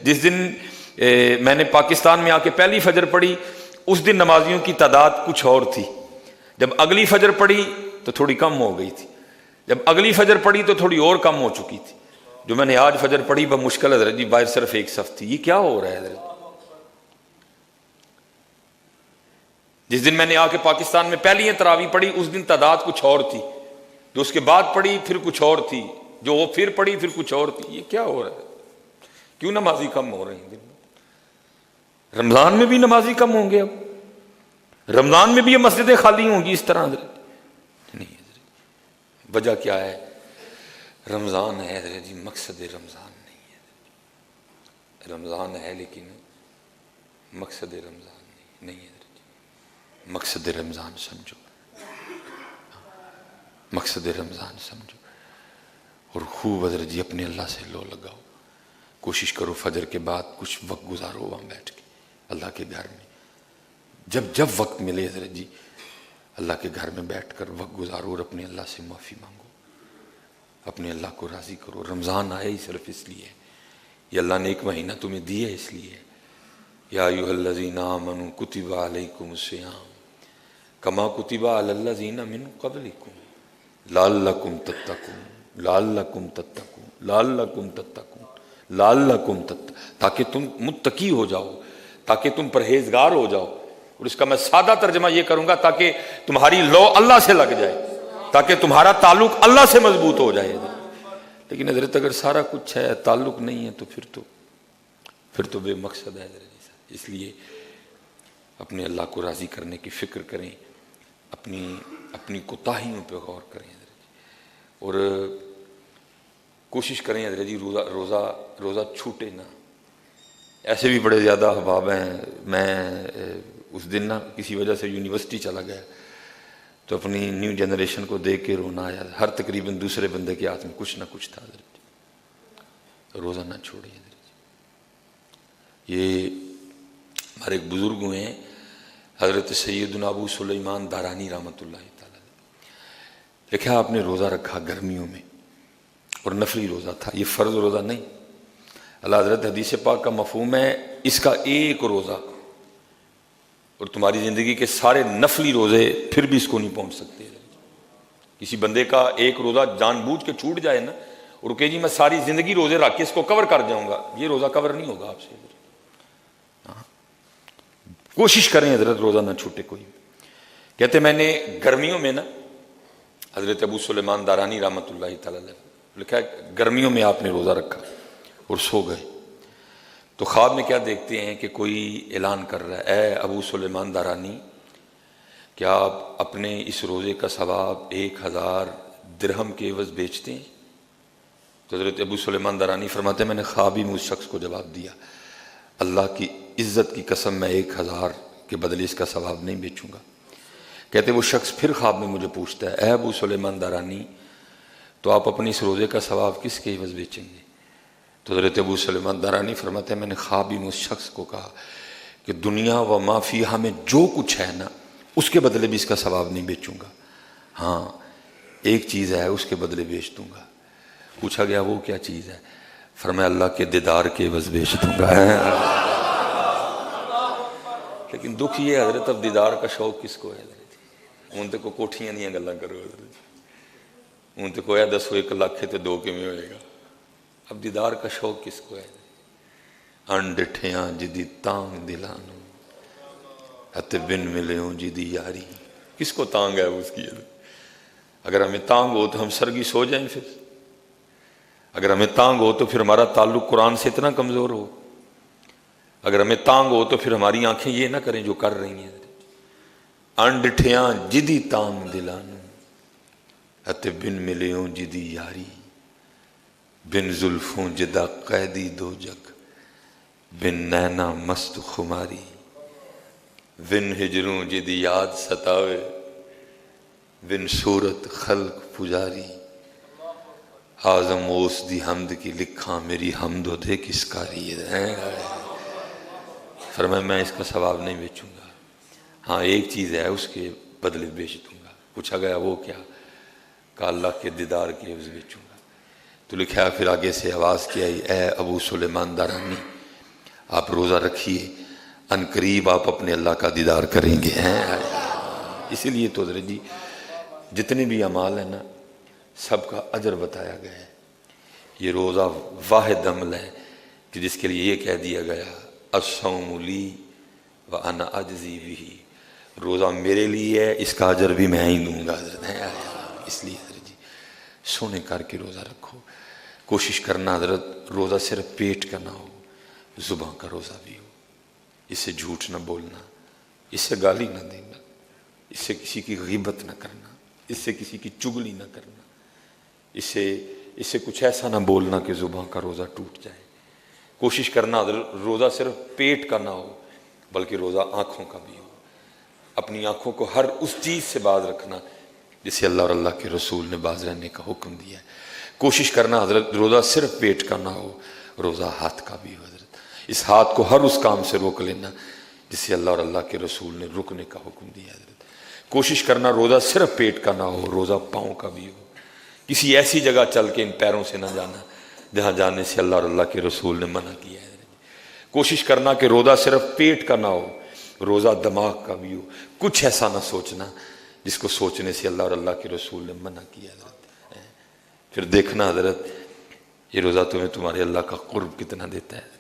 جس دن میں نے پاکستان میں آ کے پہلی فجر پڑھی اس دن نمازیوں کی تعداد کچھ اور تھی، جب اگلی فجر پڑھی تو تھوڑی کم ہو گئی تھی، جب اگلی فجر پڑھی تو تھوڑی اور کم ہو چکی تھی، جو میں نے آج فجر پڑھی بمشکل حضرت جی باہر صرف ایک صف تھی۔ یہ کیا ہو رہا ہے حضرت؟ جس دن میں نے آ کے پاکستان میں پہلی تراویح پڑھی اس دن تعداد کچھ اور تھی، جو اس کے بعد پڑھی پھر کچھ اور تھی، جو وہ پھر پڑھی پھر کچھ اور تھی۔ یہ کیا ہو رہا ہے؟ کیوں نمازی کم ہو رہے ہیں دن میں؟ رمضان میں بھی نمازی کم ہوں گے؟ اب رمضان میں بھی یہ مسجدیں خالی ہوں گی اس طرح؟ حضرت نہیں حضرت، وجہ کیا ہے؟ رمضان ہے حضرت جی، مقصد رمضان نہیں ہے۔ رمضان ہے لیکن مقصد رمضان نہیں ہے حضرت جی۔ مقصد رمضان سمجھو، مقصد رمضان سمجھو، اور خوب حضرت جی اپنے اللہ سے لو لگاؤ، کوشش کرو فجر کے بعد کچھ وقت گزارو وہاں بیٹھ کے اللہ کے گھر میں، جب وقت ملے حضرت جی اللہ کے گھر میں بیٹھ کر وقت گزارو اور اپنے اللہ سے معافی مانگو، اپنے اللہ کو راضی کرو۔ رمضان آیا ہی صرف اس لیے، یہ اللہ نے ایک مہینہ تمہیں دیا ہے اس لیے، یا ایھا الذین آمنوا کتب علیکم الصیام کما کتب علی الذین من قبلکم لعلکم تتقون لعلکم تتقون لعلکم تتقون لعلکم تتقون، تاکہ تم متقی ہو جاؤ، تاکہ تم پرہیزگار ہو جاؤ۔ اور اس کا میں سادہ ترجمہ یہ کروں گا تاکہ تمہاری لو اللہ سے لگ جائے، تاکہ تمہارا تعلق اللہ سے مضبوط ہو جائے۔ لیکن حضرت اگر سارا کچھ ہے تعلق نہیں ہے تو پھر تو بے مقصد ہے حضرت۔ اس لیے اپنے اللہ کو راضی کرنے کی فکر کریں، اپنی کوتاہیوں پہ غور کریں حضرت، اور کوشش کریں حضرت جی روزہ چھوٹے نہ۔ ایسے بھی بڑے زیادہ احباب ہیں، میں اس دن نا کسی وجہ سے یونیورسٹی چلا گیا تو اپنی نیو جنریشن کو دیکھ کے رونا آیا، ہر تقریباً دوسرے بندے کے ہاتھ میں کچھ نہ کچھ تھا حضرت۔ روزہ نہ چھوڑیں حضرت۔ یہ ہمارے ایک بزرگ ہوئے ہیں حضرت سیدنا ابو سلیمان دارانی رحمۃ اللہ تعالی، دیکھا آپ نے روزہ رکھا گرمیوں میں اور نفلی روزہ تھا، یہ فرض روزہ نہیں۔ اللہ حضرت حدیث پاک کا مفہوم ہے اس کا ایک روزہ، اور تمہاری زندگی کے سارے نفلی روزے پھر بھی اس کو نہیں پہنچ سکتے۔ کسی بندے کا ایک روزہ جان بوجھ کے چھوٹ جائے نا اور کہ جی میں ساری زندگی روزے رکھ کے اس کو کور کر جاؤں گا، یہ روزہ کور نہیں ہوگا آپ سے۔ کوشش کریں حضرت روزہ نہ چھوٹے کوئی۔ کہتے میں نے گرمیوں میں نا، حضرت ابو سلیمان دارانی رحمۃ اللہ تعالی لکھا ہے گرمیوں میں آپ نے روزہ رکھا اور سو گئے، تو خواب میں کیا دیکھتے ہیں کہ کوئی اعلان کر رہا ہے، اے ابو سلیمان دارانی کیا آپ اپنے اس روزے کا ثواب 1000 درہم کے عوض بیچتے ہیں؟ تو حضرت ابو سلیمان دارانی فرماتے ہیں میں نے خواب ہی میں اس شخص کو جواب دیا، اللہ کی عزت کی قسم میں 1000 کے بدلے اس کا ثواب نہیں بیچوں گا۔ کہتے وہ شخص پھر خواب میں مجھے پوچھتا ہے، اے ابو سلیمان دارانی تو آپ اپنی اس روزے کا ثواب کس کے عوض بیچیں گے؟ تو حضرت ابو سلیمان دارانی فرماتے ہیں میں نے خواب ہی میں اس شخص کو کہا کہ دنیا و ما فیہا میں جو کچھ ہے نا اس کے بدلے بھی اس کا ثواب نہیں بیچوں گا، ہاں ایک چیز ہے اس کے بدلے بیچ دوں گا۔ پوچھا گیا وہ کیا چیز ہے؟ فرمایا اللہ کے دیدار کے عوض بیچ دوں گا۔ لیکن دکھ یہ حضرت اب دیدار کا شوق کس کو ہے حضرت؟ ان تے کو کوٹھیاں نہیں گلاں کرو حضرت، ان تے کو 1 لاکھ تے 2 کیویں ہوئے گا؟ اب دیدار کا شوق کس کو ہے؟ انڈٹھیاں جدی تانگ دلانو اتے بن ملیوں جدی یاری، کس کو تانگ ہے اس کی؟ اگر ہمیں تانگ ہو تو ہم سرگی سو جائیں، پھر اگر ہمیں تانگ ہو تو پھر ہمارا تعلق قرآن سے اتنا کمزور ہو، اگر ہمیں تانگ ہو تو پھر ہماری آنکھیں یہ نہ کریں جو کر رہی ہیں۔ انڈٹھیاں جدی تانگ دلانو اتے بن ملیوں جدی یاری، بن زلفوں جدا قیدی دو جگ، بن نینا مست خماری، بن ہجروں جدی یاد ستاوے، بن صورت خلق پجاری، آزم اوس دی حمد کی لکھاں میری حمد و دے کس کاری ہے۔ فرمایا میں اس کا ثواب نہیں بیچوں گا، ہاں ایک چیز ہے اس کے بدلے بیچ دوں گا۔ پوچھا گیا وہ کیا؟ کہا اللہ کے دیدار کے عوض بیچوں گا۔ تو لکھا پھر آگے سے آواز کی آئی، اے ابو سلیمان دارانی آپ روزہ رکھیے، ان قریب آپ اپنے اللہ کا دیدار کریں گے ہیں۔ اسی لیے تو حضرت جی جتنے بھی اعمال ہیں نا سب کا اجر بتایا گیا ہے۔ یہ روزہ واحد عمل ہے کہ جس کے لیے یہ کہہ دیا گیا الصوم لی وانا اجزی بہ، روزہ میرے لیے ہے، اس کا اجر بھی میں ہی دوں گا حضرت ہیں۔ اس لیے حضرت جی سونے کر کے روزہ رکھو، کوشش کرنا حضرت روزہ صرف پیٹ کا نہ ہو، زبان کا روزہ بھی ہو، اس سے جھوٹ نہ بولنا، اس سے گالی نہ دینا، اس سے کسی کی غیبت نہ کرنا، اس سے کسی کی چگلی نہ کرنا، اس سے کچھ ایسا نہ بولنا کہ زبان کا روزہ ٹوٹ جائے۔ کوشش کرنا حضرت روزہ صرف پیٹ کا نہ ہو بلکہ روزہ آنکھوں کا بھی ہو، اپنی آنکھوں کو ہر اس چیز سے باز رکھنا جسے اللہ اور اللہ کے رسول نے باز رہنے کا حکم دیا ہے۔ کوشش کرنا حضرت روزہ صرف پیٹ کا نہ ہو، روزہ ہاتھ کا بھی ہو حضرت، اس ہاتھ کو ہر اس کام سے روک لینا جسے اللہ اور اللہ کے رسول نے رکنے کا حکم دیا ہے حضرت۔ کوشش کرنا روزہ صرف پیٹ کا نہ ہو، روزہ پاؤں کا بھی ہو، کسی ایسی جگہ چل کے ان پیروں سے نہ جانا جہاں جانے سے اللہ اور اللہ کے رسول نے منع کیا ہے۔ کوشش کرنا کہ روزہ صرف پیٹ کا نہ ہو، روزہ دماغ کا بھی ہو، کچھ ایسا نہ سوچنا جس کو سوچنے سے اللہ اور اللہ کے رسول نے منع کیا حضرت۔ پھر دیکھنا حضرت یہ روزہ تمہیں تمہارے اللہ کا قرب کتنا دیتا ہے۔